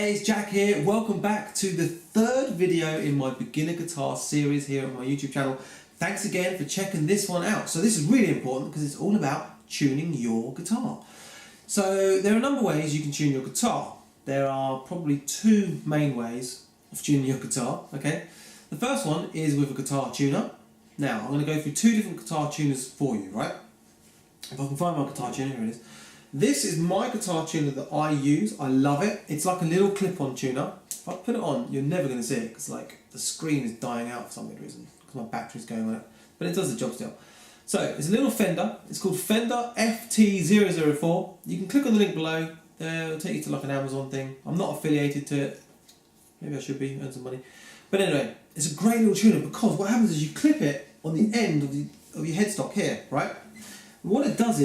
Hey, it's Jack here. Welcome back to the third video in my beginner guitar series here on my YouTube channel. Thanks again for checking this one out. So this is really important because it's all about tuning your guitar. So there are a number of ways you can tune your guitar. There are probably two main ways of tuning your guitar, okay? The first one is with a guitar tuner. Now, I'm going to go through two different guitar tuners for you, right? If I can find my guitar tuner, here it is. This is my guitar tuner that I use. I love it. It's like a little clip-on tuner. If I put it on, you're never going to see it because like the screen is dying out for some weird reason because my battery's going on it. But it does the job still. So it's a little Fender. It's called Fender FT004. You can click on the link below. It'll take you to like an Amazon thing. I'm not affiliated to it. Maybe I should be, earn some money. But anyway, it's a great little tuner because what happens is you clip it on the end of your headstock here, right? What it does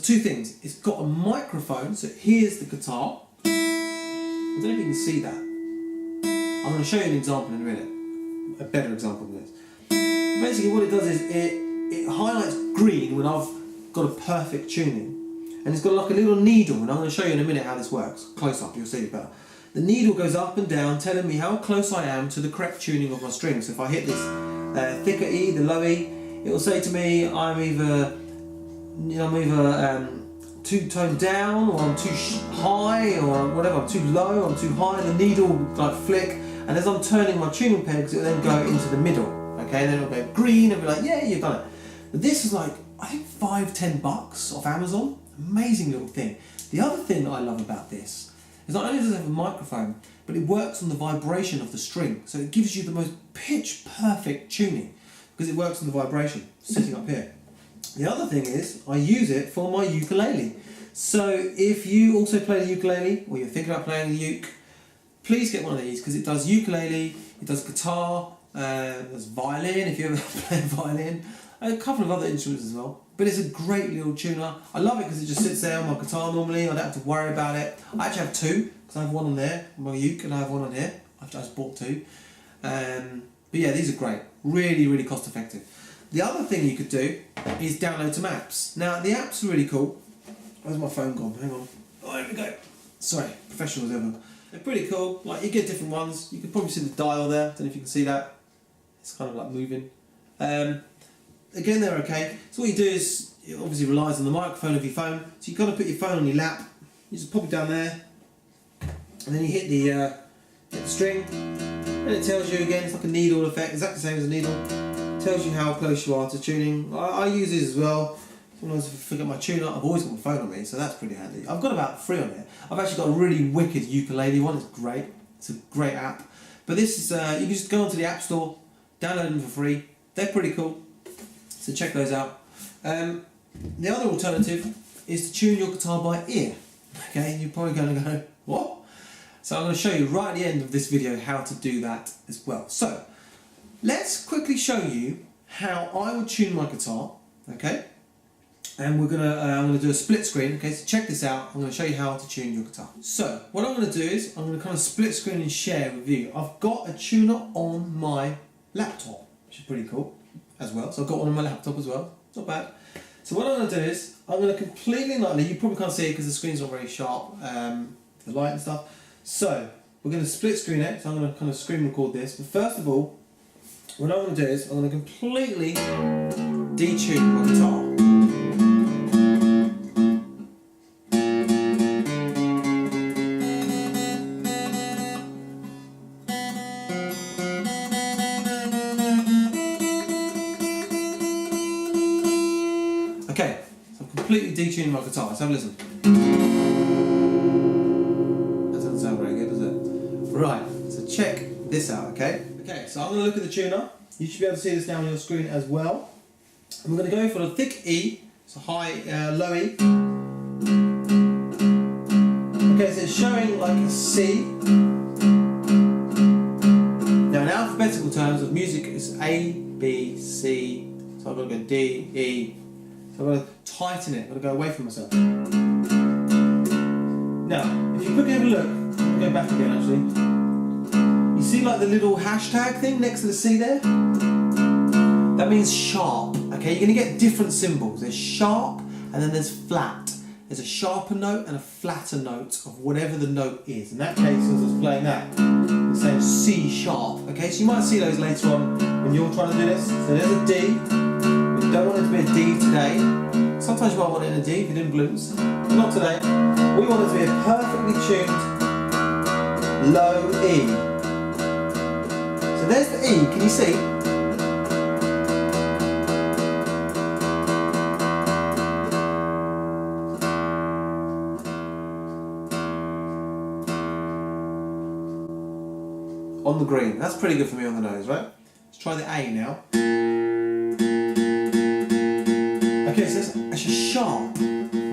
two things. It's got a microphone, so here's the guitar. I don't know if you can see that. I'm going to show you an example in a minute. A better example than this. Basically what it does is it highlights green when I've got a perfect tuning. And it's got like a little needle, and I'm going to show you in a minute how this works. Close up, you'll see it better. The needle goes up and down, telling me how close I am to the correct tuning of my strings. So if I hit this thicker E, the low E, it will say to me I'm either too toned down, or I'm too high, or whatever, I'm too low, or I'm too high. The needle will like flick, and as I'm turning my tuning pegs, it will then go into the middle. Okay, and then it'll go green, and be like, yeah, you've done it. But this is like, I think $5–10 off Amazon. Amazing little thing. The other thing that I love about this is not only does it have a microphone, but it works on the vibration of the string. So it gives you the most pitch perfect tuning because it works on the vibration, sitting up here. The other thing is, I use it for my ukulele. So if you also play the ukulele, or you're thinking about playing the uke, please get one of these because it does ukulele, it does guitar, it does violin if you ever play violin, a couple of other instruments as well. But it's a great little tuner. I love it because it just sits there on my guitar normally. I don't have to worry about it. I actually have two, because I have one on there, my uke, and I have one on here. I've just bought two. But yeah, these are great. Really, really cost effective. The other thing you could do is download some apps. Now, the apps are really cool. Where's my phone gone? Hang on. Oh, there we go. Sorry, professional as ever. They're pretty cool. Like, you get different ones. You can probably see the dial there. Don't know if you can see that. It's kind of like moving. Again, they're okay. So what you do is, it obviously relies on the microphone of your phone. So you've got to put your phone on your lap. You just pop it down there. And then you hit the string. And it tells you again, it's like a needle effect. Exactly the same as a needle. Tells you how close you are to tuning. I use these as well. Sometimes if I forget my tuner, I've always got my phone on me, so that's pretty handy. I've got about 3 on it. I've actually got a really wicked ukulele one. It's great. It's a great app. But this is, you can just go onto the App Store, download them for free. They're pretty cool. So check those out. The other alternative is to tune your guitar by ear. Okay, you're probably going to go, what? So I'm going to show you right at the end of this video how to do that as well. So let's quickly show you how I would tune my guitar, okay? And I'm gonna do a split screen, okay? So check this out. I'm gonna show you how to tune your guitar. So what I'm gonna do is I'm gonna kind of split screen and share with you. I've got a tuner on my laptop, which is pretty cool as well. So I've got one on my laptop as well. It's not bad. So what I'm gonna do is I'm gonna completely lightly. You probably can't see it because the screen's not very sharp, the light and stuff. So we're gonna split screen it. So I'm gonna kind of screen record this. But first of all, what I'm going to do is I'm going to completely detune my guitar. Okay, so I'm completely detuning my guitar. Let's have a listen. That doesn't sound very good, does it? Right, so check this out, okay? Okay, so I'm going to look at the tuner. You should be able to see this down on your screen as well. And we're going to go for the thick E, so high, low E. Okay, so it's showing like a C. Now in alphabetical terms of music, it's A, B, C. So I've got to go D, E. So I've got to tighten it. I've got to go away from myself. Now, if you quickly have a look, I'll go back again actually. You see like the little hashtag thing next to the C there? That means sharp, okay? You're going to get different symbols. There's sharp and then there's flat. there's a sharper note and a flatter note of whatever the note is. In that case, as I was playing that, it's saying C sharp. Okay, so you might see those later on when you're trying to do this. So there's a D. We don't want it to be a D today. Sometimes you might want it in a D if you're doing blues. But not today. We want it to be a perfectly tuned low E. So there's the E. Can you see? On the green. That's pretty good for me on the nose, right? Let's try the A now. Okay, so it's a sharp,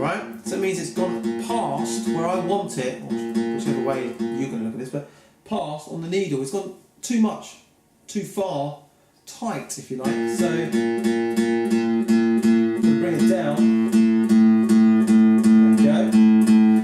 right? So it means it's gone past where I want it, or whichever way you're going to look at this, but past on the needle. It's gone too much, too far, tight, if you like. So bring it down. There we go.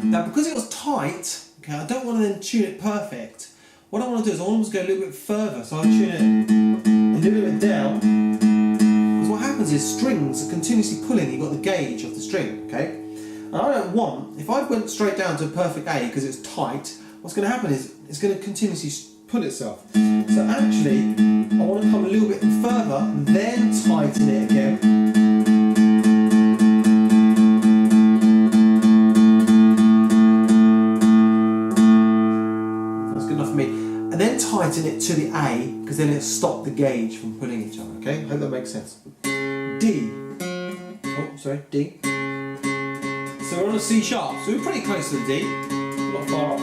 Now, because it was tight, okay, I don't want to then tune it perfect. What I want to do is I want to go a little bit further, so I tune it a little bit down. Because what happens is strings are continuously pulling. You've got the gauge of the string, okay? And I don't want, if I went straight down to a perfect A because it's tight, what's going to happen is it's going to continuously pull itself. So actually, I want to come a little bit further, then tighten it again. And then tighten it to the A, because then it'll stop the gauge from pulling each other, okay? Hope that makes sense. D. Oh, sorry, D. So we're on a C sharp, so we're pretty close to the D, not far off.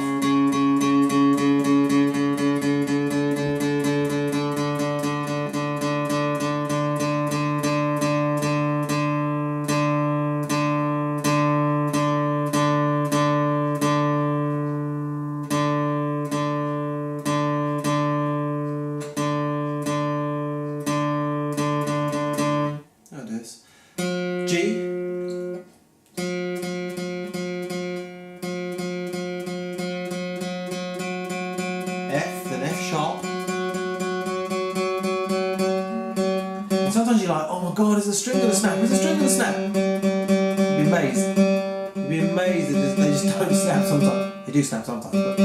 G, F, then F sharp. And sometimes you're like, oh my god, is the string going to snap? Is the string going to snap? You'd be amazed. You'd be amazed that they just don't snap sometimes. They do snap sometimes. But.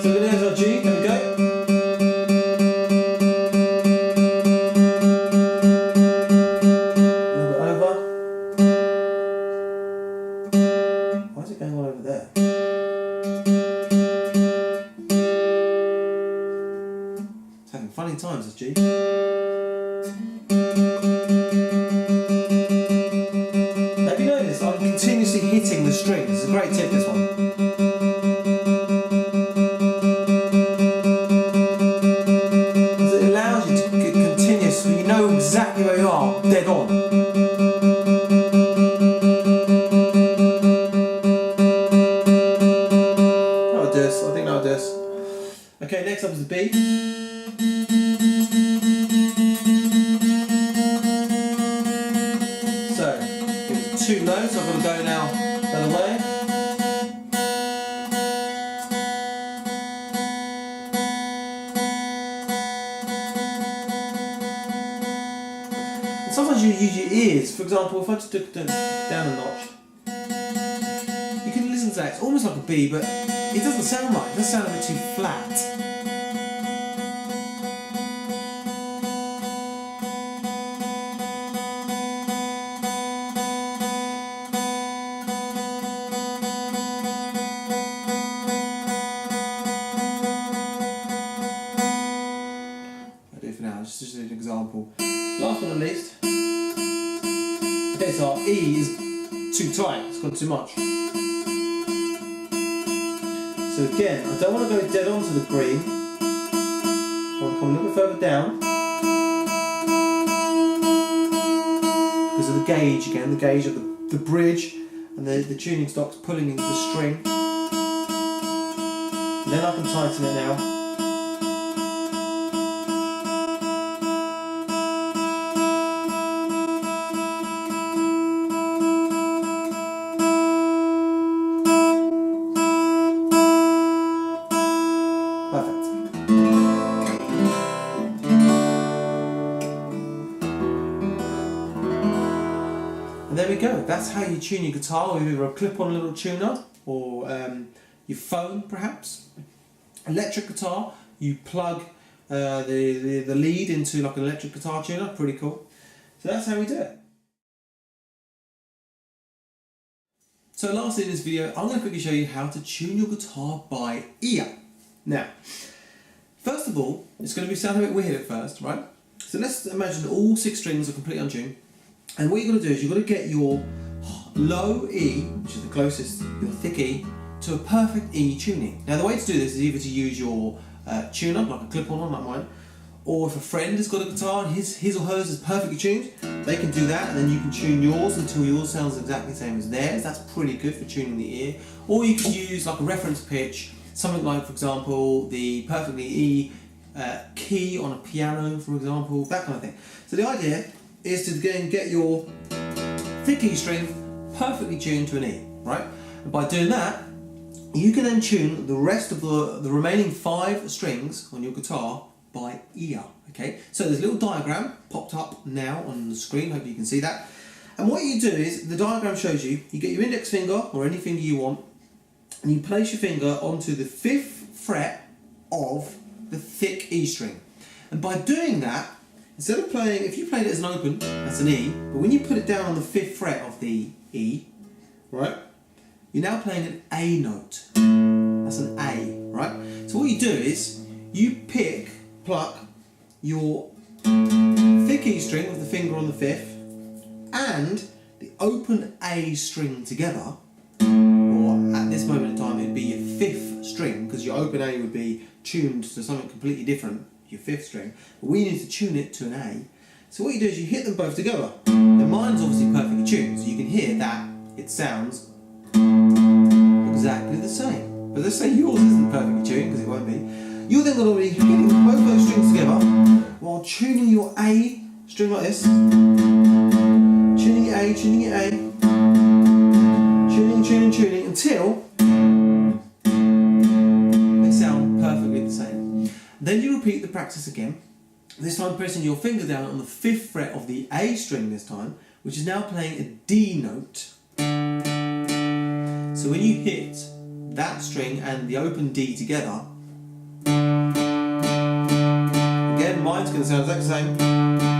So there's our G, there we go. Having funny times, this G. Have you noticed I'm continuously hitting the strings? It's a great tip, this one. Because it allows you to get continuous, so you know exactly where you are, dead on. That'll do us, I think that'll do us. Okay, next up is the B. Two notes, I've got to go now the other way. And sometimes you use your ears. For example, if I just took it down a notch, you can listen to that. It's almost like a B, but it doesn't sound right. It does sound a bit too flat. Just an example. Last but not least, okay, so our E is too tight, it's gone too much. So again, I don't want to go dead onto the green, I want to come a little bit further down. Because of the gauge again, the gauge of the bridge and the tuning stock's pulling into the string. And then I can tighten it now. There we go. go. That's how you tune your guitar with either a clip-on little tuner or your phone perhaps. Electric guitar, you plug the lead into like an electric guitar tuner, pretty cool. So that's how we do it. So lastly in this video, I'm going to quickly show you how to tune your guitar by ear. Now, first of all, it's going to sound a bit weird at first, right? So let's imagine that all 6 strings are completely untuned. And what you're going to do is you've got to get your low E, which is the closest, your thick E, to a perfect E tuning. Now the way to do this is either to use your tuner, like a clip-on like mine, or if a friend has got a guitar and his or hers is perfectly tuned, they can do that, and then you can tune yours until yours sounds exactly the same as theirs. That's pretty good for tuning the ear. Or you can use like a reference pitch, something like, for example, the perfectly E key on a piano, for example, that kind of thing. So the idea is to again get your thick E string perfectly tuned to an E, right? And by doing that, you can then tune the rest of the remaining 5 strings on your guitar by ear, okay? So there's a little diagram popped up now on the screen, hope you can see that. And what you do is, the diagram shows you get your index finger, or any finger you want, and you place your finger onto the 5th fret of the thick E string. And by doing that, instead of playing, if you played it as an open, that's an E, but when you put it down on the 5th fret of the E, right, you're now playing an A note. That's an A, right? So what you do is, you pluck your thick E string with the finger on the 5th and the open A string together, or at this moment in time it'd be your 5th string, because your open A would be tuned to something completely different, your 5th string, but we need to tune it to an A. So what you do is you hit them both together. Now mine's obviously perfectly tuned, so you can hear that it sounds exactly the same. But let's say yours isn't perfectly tuned, because it won't be. You're then going to be hitting both those strings together while tuning your A string like this. Tuning your A, tuning your A. Tuning until they sound perfectly the same. Then you repeat the practice again, this time pressing your finger down on the 5th fret of the A string this time, which is now playing a D note. So when you hit that string and the open D together, again, mine's going to sound exactly the same.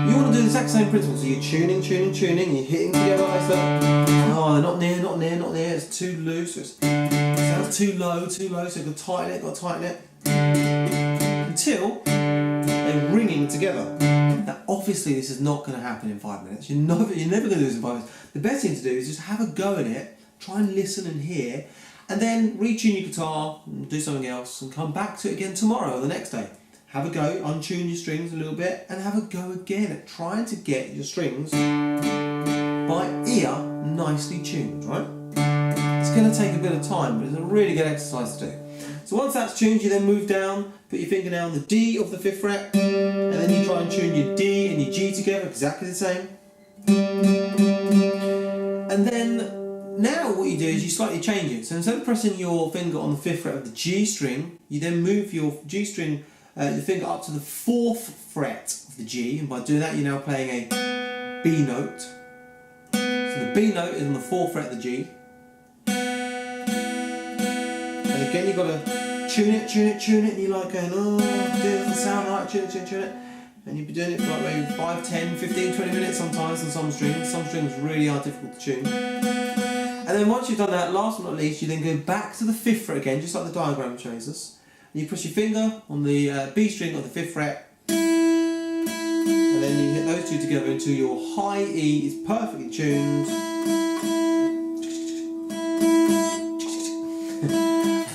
You want to do the exact same principle, so you're tuning, you're hitting together like that. Oh, they're not near, it's too loose, it sounds too low, so you've got to tighten it, until they're ringing together. Now obviously this is not going to happen in 5 minutes, you're never going to do this in 5 minutes. The best thing to do is just have a go at it, try and listen and hear, and then retune your guitar, and do something else, and come back to it again tomorrow or the next day. Have a go, untune your strings a little bit, and have a go again at trying to get your strings by ear nicely tuned, right? It's going to take a bit of time, but it's a really good exercise to do. So once that's tuned, you then move down, put your finger down on the D of the 5th fret, and then you try and tune your D and your G together, exactly the same. And then, now what you do is you slightly change it. So instead of pressing your finger on the 5th fret of the G string, you then move your G string, your finger up to the 4th fret of the G, and by doing that you're now playing a B note. So the B note is on the 4th fret of the G. And again you've got to tune it, and you're like going, oh, it doesn't sound right, tune it. And you'll be doing it for like maybe 5, 10, 15, 20 minutes sometimes on some strings. Some strings really are difficult to tune. And then once you've done that, last but not least, you then go back to the 5th fret again, just like the diagram shows us. And you press your finger on the B string of the 5th fret, and then you hit those two together until your high E is perfectly tuned.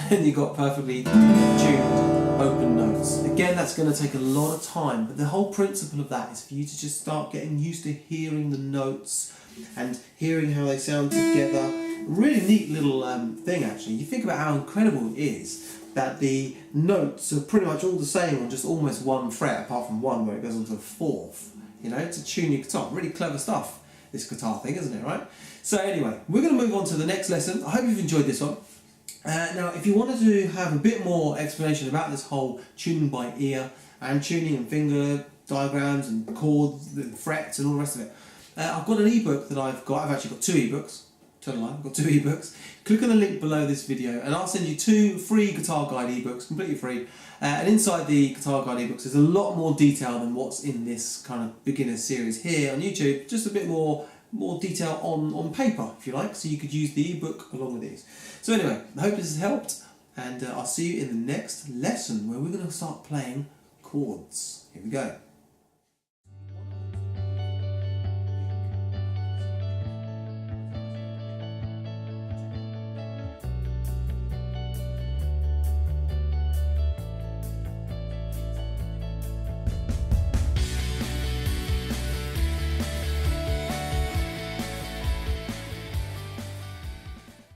And you've got perfectly tuned open notes. Again, that's going to take a lot of time, but the whole principle of that is for you to just start getting used to hearing the notes and hearing how they sound together. Really neat little thing actually. You think about how incredible it is that the notes are pretty much all the same on just almost 1 fret, apart from one where it goes on to the 4th, you know, to tune your guitar. Really clever stuff, this guitar thing, isn't it, right? So anyway, we're going to move on to the next lesson. I hope you've enjoyed this one. Now, if you wanted to have a bit more explanation about this whole tuning by ear and tuning and finger diagrams and chords and frets and all the rest of it, I've got an ebook that I've actually got 2 ebooks. Tell a lie, I've got 2 ebooks. Click on the link below this video and I'll send you 2 free guitar guide ebooks, completely free. And inside the guitar guide ebooks there's a lot more detail than what's in this kind of beginner series here on YouTube. Just a bit more detail on paper, if you like, so you could use the ebook along with these. So anyway, I hope this has helped, and I'll see you in the next lesson where we're going to start playing chords. Here we go.